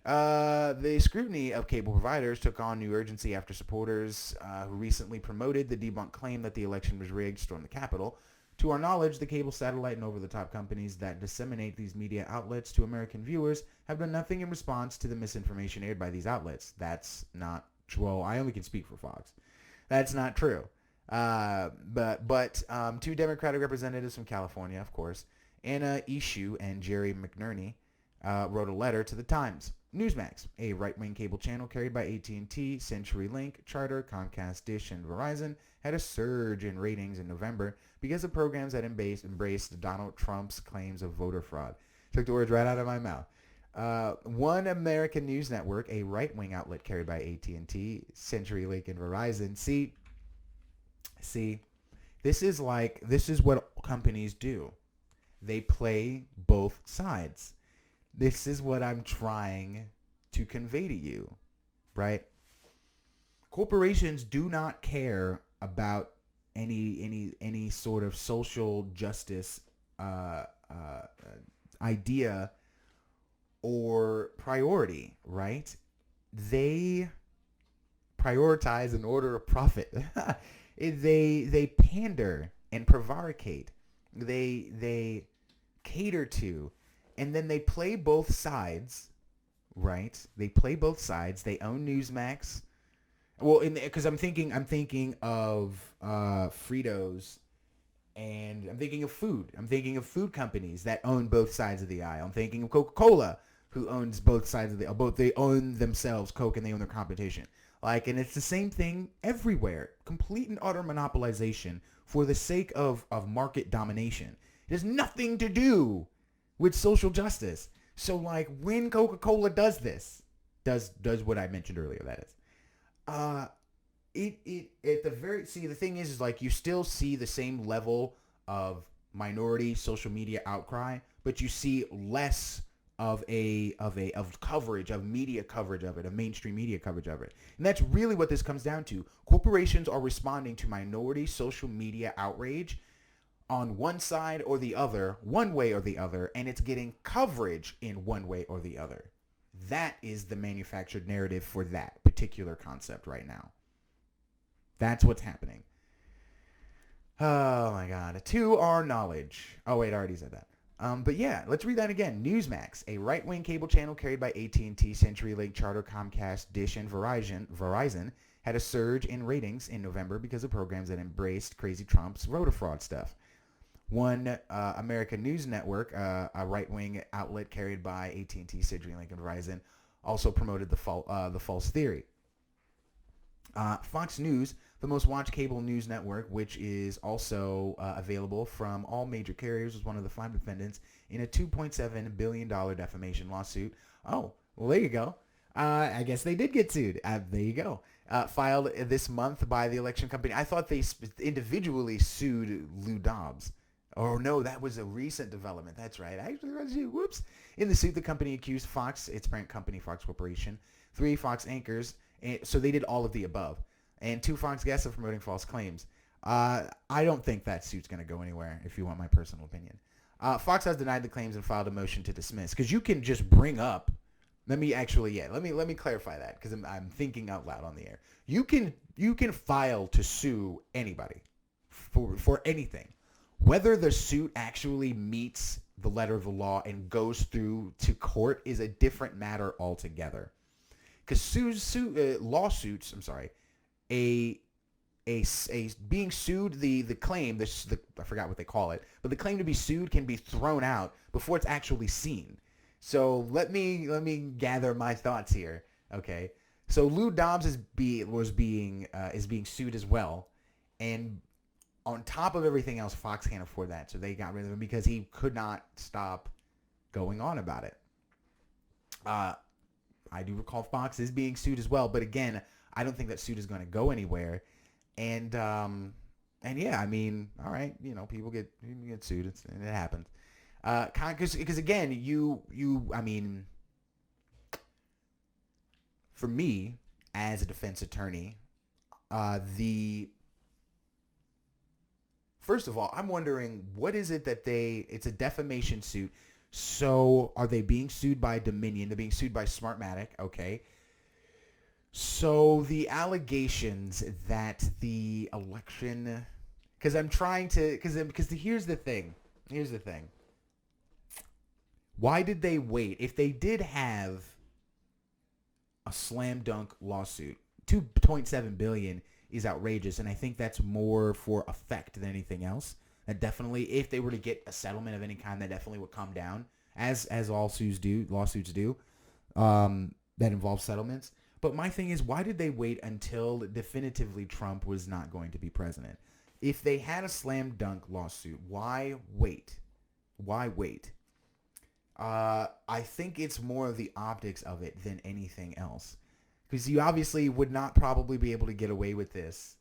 The scrutiny of cable providers took on new urgency after supporters who recently promoted the debunked claim that the election was rigged stormed the Capitol. To our knowledge, the cable, satellite, and over-the-top companies that disseminate these media outlets to American viewers have done nothing in response to the misinformation aired by these outlets. That's not true. Well, I only can speak for Fox. That's not true. But two Democratic representatives from California, of course, Anna Eshoo and Jerry McNerney, wrote a letter to the Times. Newsmax, a right-wing cable channel carried by AT&T, CenturyLink, Charter, Comcast, Dish, and Verizon, had a surge in ratings in November because of programs that embraced Donald Trump's claims of voter fraud. Took the words right out of my mouth. One American News Network, a right-wing outlet carried by AT&T, CenturyLink, and Verizon. See, this is what companies do. They play both sides. This is what I'm trying to convey to you, right? Corporations do not care about any sort of social justice idea or priority, right? They prioritize in order of profit. They pander and prevaricate. They cater to, and then they play both sides, right? They play both sides. They own Newsmax. Well, because I'm thinking of Fritos, and I'm thinking of food. I'm thinking of food companies that own both sides of the aisle. I'm thinking of Coca-Cola, who owns both sides of the aisle. They own themselves, Coke, and they own their competition. And it's the same thing everywhere. Complete and utter monopolization for the sake of market domination. It has nothing to do with social justice. So, when Coca-Cola does this, does what I mentioned earlier, that is, the thing is you still see the same level of minority social media outcry, but you see less of coverage, of media coverage of it, of mainstream media coverage of it. And that's really what this comes down to. Corporations are responding to minority social media outrage on one side or the other, one way or the other, and it's getting coverage in one way or the other. That is the manufactured narrative for that particular concept right now. That's what's happening. Oh my God. To our knowledge. Oh wait, I already said that. But yeah, let's read that again. Newsmax, a right-wing cable channel carried by AT&T, CenturyLink, Charter, Comcast, Dish, and Verizon, had a surge in ratings in November because of programs that embraced crazy Trump's voter fraud stuff. One American News Network, a right-wing outlet carried by AT&T, CenturyLink, and Verizon, also promoted the false theory. Fox News, the most watched cable news network, which is also available from all major carriers, was one of the 5 defendants in a $2.7 billion defamation lawsuit. Oh, well, there you go. I guess they did get sued. There you go. Filed this month by the election company. I thought they individually sued Lou Dobbs. Oh, no, that was a recent development. That's right. Whoops. In the suit, the company accused Fox, its parent company, Fox Corporation, 3 Fox anchors, so they did all of the above, and 2 Fox guests of promoting false claims. I don't think that suit's going to go anywhere, if you want my personal opinion. Fox has denied the claims and filed a motion to dismiss, because you can just bring up, let me clarify that, because I'm thinking out loud on the air. You can file to sue anybody for anything. Whether the suit actually meets the letter of the law and goes through to court is a different matter altogether. Because lawsuits, being sued, the claim, I forgot what they call it, but the claim to be sued can be thrown out before it's actually seen. So let me gather my thoughts here. Okay, so Lou Dobbs is being sued as well, and on top of everything else, Fox can't afford that, so they got rid of him because he could not stop going on about it. I do recall Fox is being sued as well, but again, I don't think that suit is going to go anywhere. And yeah, I mean, all right, people get sued, and it happens. Because again, I mean, for me as a defense attorney, first of all, I'm wondering, what is it that it's a defamation suit. So are they being sued by Dominion? They're being sued by Smartmatic, okay. So the allegations that the election, because here's the thing. Why did they wait? If they did have a slam dunk lawsuit, $2.7 billion is outrageous, and I think that's more for effect than anything else. That definitely, if they were to get a settlement of any kind, that definitely would come down, as lawsuits do, that involve settlements. But my thing is, why did they wait until definitively Trump was not going to be president? If they had a slam dunk lawsuit, why wait? Why wait? I think it's more of the optics of it than anything else. Because you obviously would not probably be able to get away with this.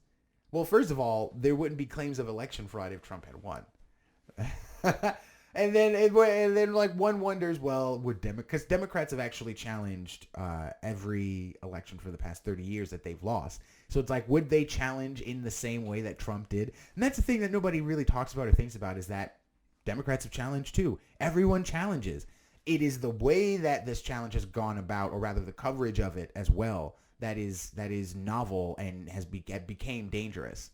Well, first of all, there wouldn't be claims of election fraud if Trump had won. and then like one wonders, well, because Democrats have actually challenged every election for the past 30 years that they've lost. So it's like, would they challenge in the same way that Trump did? And that's the thing that nobody really talks about or thinks about, is that Democrats have challenged too. Everyone challenges. It is the way that this challenge has gone about, or rather the coverage of it as well, that is novel and became dangerous.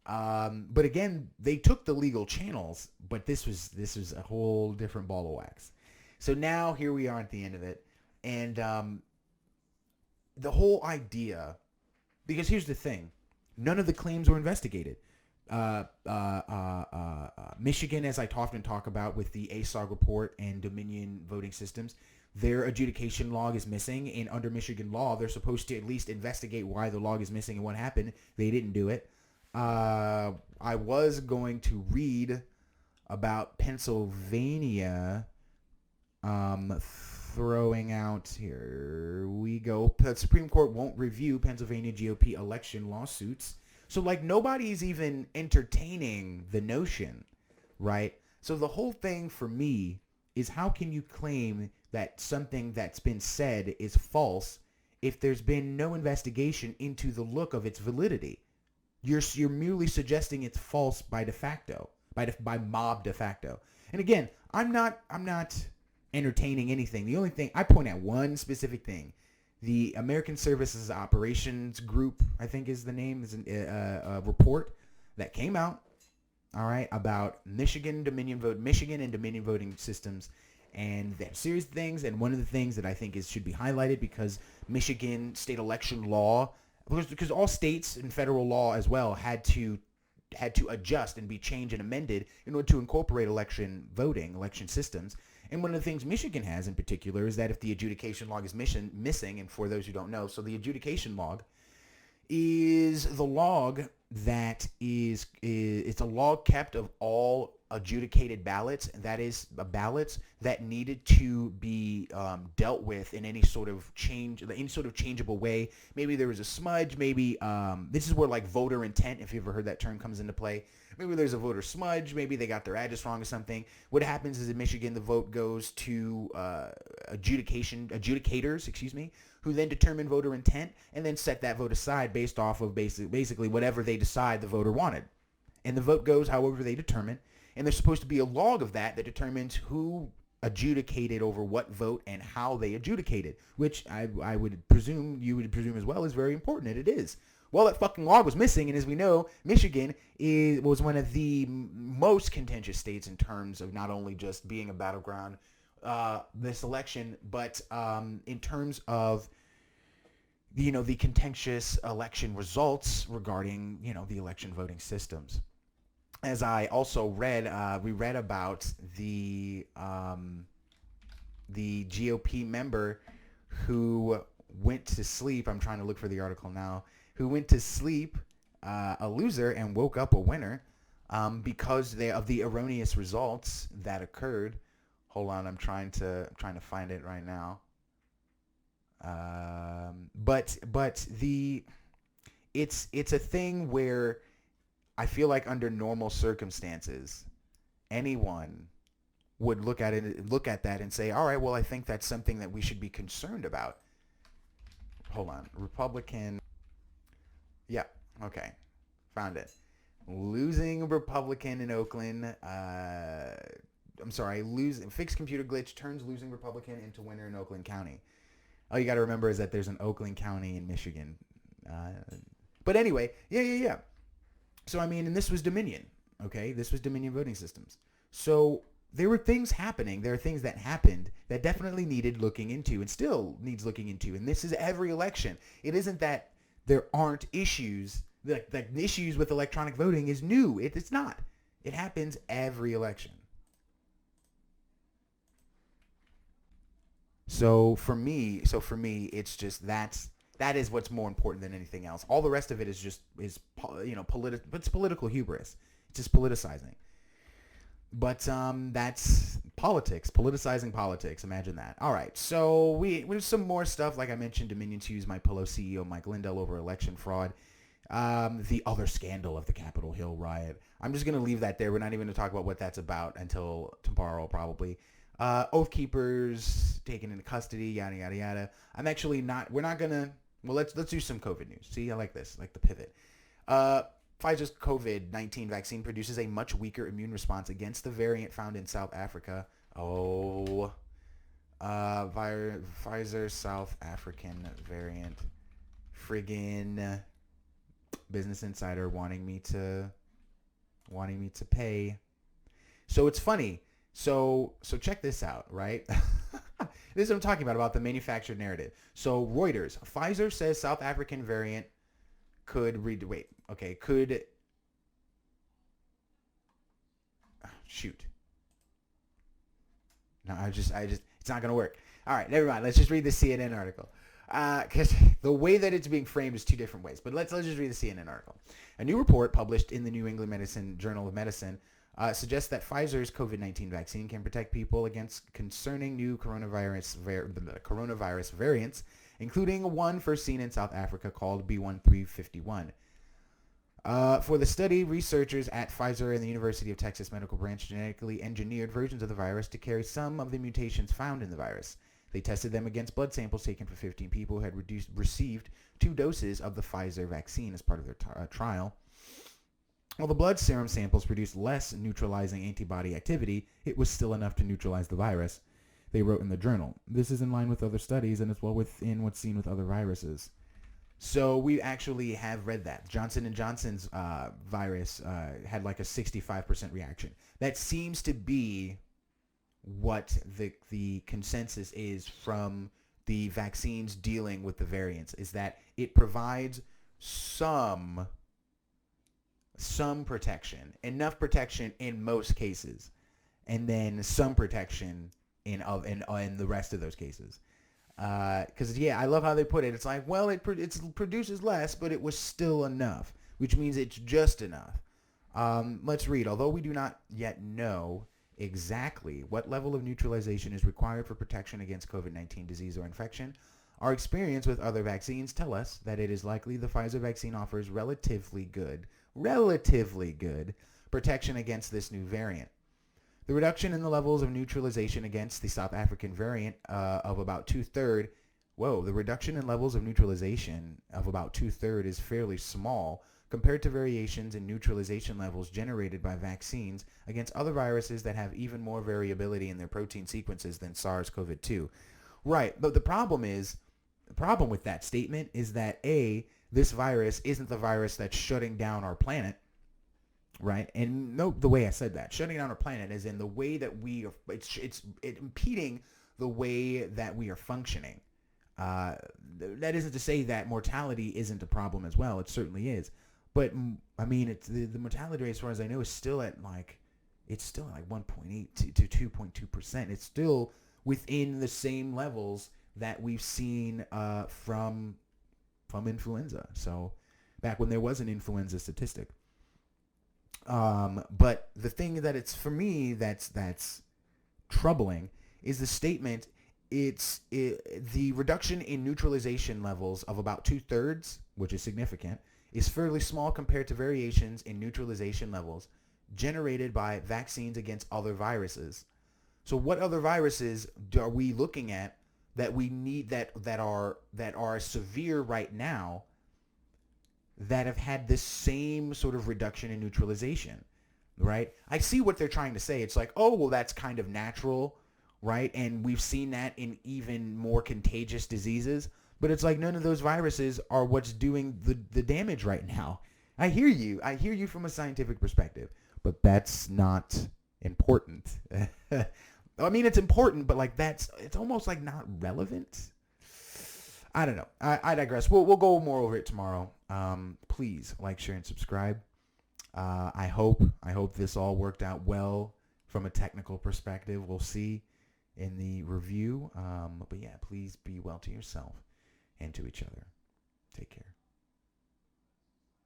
But again, they took the legal channels, but this was a whole different ball of wax. So now here we are at the end of it, and the whole idea, because here's the thing, none of the claims were investigated. Michigan, as I often talk about with the ASOG report and Dominion voting systems, their adjudication log is missing, and under Michigan law, they're supposed to at least investigate why the log is missing and what happened. They didn't do it. I was going to read about Pennsylvania throwing out, here we go, the Supreme Court won't review Pennsylvania GOP election lawsuits. So, like, nobody's even entertaining the notion, right? So the whole thing for me is, how can you claim that something that's been said is false if there's been no investigation into the look of its validity. You're merely suggesting it's false by de facto, by mob de facto. And again, I'm not entertaining anything. The only thing I point at one specific thing. The American Services Operations Group, I think is the name, is a report that came out, all right, about Michigan and Dominion voting systems, and they have serious things. And one of the things that I think should be highlighted, because Michigan state election law, because all states and federal law as well had to adjust and be changed and amended in order to incorporate election systems. And one of the things Michigan has in particular is that if the adjudication log is missing, and for those who don't know, so the adjudication log is the log that it's a log kept of all adjudicated ballots. That is ballots that needed to be dealt with in any sort of changeable way. Maybe there was a smudge. Maybe this is where like voter intent, if you ever heard that term, comes into play. Maybe there's a voter smudge. Maybe they got their address wrong or something. What happens is in Michigan, the vote goes to adjudicators, who then determine voter intent and then set that vote aside based off of basically whatever they decide the voter wanted. And the vote goes however they determine. And there's supposed to be a log of that determines who adjudicated over what vote and how they adjudicated, which I would presume, you would presume as well, is very important, and it is. Well, that fucking log was missing, and as we know, Michigan was one of the most contentious states in terms of not only just being a battleground this election, but in terms of the contentious election results regarding the election voting systems. As I also read, we read about the GOP member who went to sleep. I'm trying to look for the article now. Who went to sleep a loser and woke up a winner because of the erroneous results that occurred. Hold on, I'm trying to find it right now. But it's a thing where I feel like under normal circumstances, anyone would look at that and say, all right, well, I think that's something that we should be concerned about. Hold on, Republican. Yeah, okay, found it. Losing Republican in Oakland. Fixed computer glitch turns losing Republican into winner in Oakland County. All you got to remember is that there's an Oakland County in Michigan. But anyway, yeah. So, I mean, and this was Dominion, okay? This was Dominion voting systems. So there were things happening. There are things that happened that definitely needed looking into and still needs looking into. And this is every election. It isn't that there aren't issues. The issues with electronic voting is new. It's not. It happens every election. So for me, it's just that is what's more important than anything else. All the rest of it is it's political hubris. It's just politicizing. But that's politics, politicizing politics. Imagine that. All right, so there's some more stuff. Like I mentioned, Dominion to use my Pillow CEO Mike Lindell over election fraud. The other scandal of the Capitol Hill riot. I'm just gonna leave that there. We're not even gonna talk about what that's about until tomorrow, probably. Oath keepers taken into custody, yada yada yada. I'm actually not. We're not gonna. Well, let's do some COVID news. See, I like this, like the pivot. Pfizer's COVID-19 vaccine produces a much weaker immune response against the variant found in South Africa. Pfizer South African variant. Friggin' Business Insider wanting me to pay. So it's funny. So check this out, right? This is what I'm talking about the manufactured narrative. So Reuters, Pfizer says South African variant could shoot. No, I just it's not gonna work. All right, never mind. Let's just read the CNN article. Because the way that it's being framed is two different ways. But let's just read the CNN article. A new report published in the New England Journal of Medicine suggests that Pfizer's COVID-19 vaccine can protect people against concerning new coronavirus variants, including one first seen in South Africa called B1351. For the study, researchers at Pfizer and the University of Texas Medical Branch genetically engineered versions of the virus to carry some of the mutations found in the virus. They tested them against blood samples taken from 15 people who had received 2 doses of the Pfizer vaccine as part of their trial. While the blood serum samples produced less neutralizing antibody activity, it was still enough to neutralize the virus, they wrote in the journal. This is in line with other studies and is well within what's seen with other viruses. So we actually have read that. Johnson & Johnson's virus had like a 65% reaction. That seems to be what the consensus is from the vaccines dealing with the variants, is that it provides some protection, enough protection in most cases, and then some protection in the rest of those cases. Because I love how they put it. It's like, well, it produces less, but it was still enough, which means it's just enough. Let's read. Although we do not yet know exactly what level of neutralization is required for protection against COVID-19 disease or infection, our experience with other vaccines tell us that it is likely the Pfizer vaccine offers relatively good protection against this new variant. The reduction in the levels of neutralization against the South African variant of about two-thirds, the reduction in levels of neutralization of about two-thirds is fairly small compared to variations in neutralization levels generated by vaccines against other viruses that have even more variability in their protein sequences than SARS-CoV-2. Right, but the problem with that statement is that this virus isn't the virus that's shutting down our planet. Right, and note the way I said that. Shutting down our planet is in the way that we are. It's impeding the way that we are functioning. That isn't to say that mortality isn't a problem as well. It certainly is, but I mean, it's the mortality rate, as far as I know, is still at like 1.8 to 2.2%. It's still within the same levels that we've seen from influenza. So back when there was an influenza statistic. But the thing that it's for me that's troubling is the statement. The reduction in neutralization levels of about two-thirds, which is significant, is fairly small compared to variations in neutralization levels generated by vaccines against other viruses. So what other viruses are we looking at that we need that are severe right now, that have had this same sort of reduction in neutralization, right? I see what they're trying to say. It's like, oh, well, that's kind of natural, right? And we've seen that in even more contagious diseases. But it's like none of those viruses are what's doing the damage right now. I hear you. I hear you from a scientific perspective. But that's not important. I mean, it's important, but like it's almost like not relevant. I don't know. I digress. We'll go more over it tomorrow. Please like, share, and subscribe. I hope this all worked out well from a technical perspective. We'll see in the review. But yeah, please be well to yourself and to each other.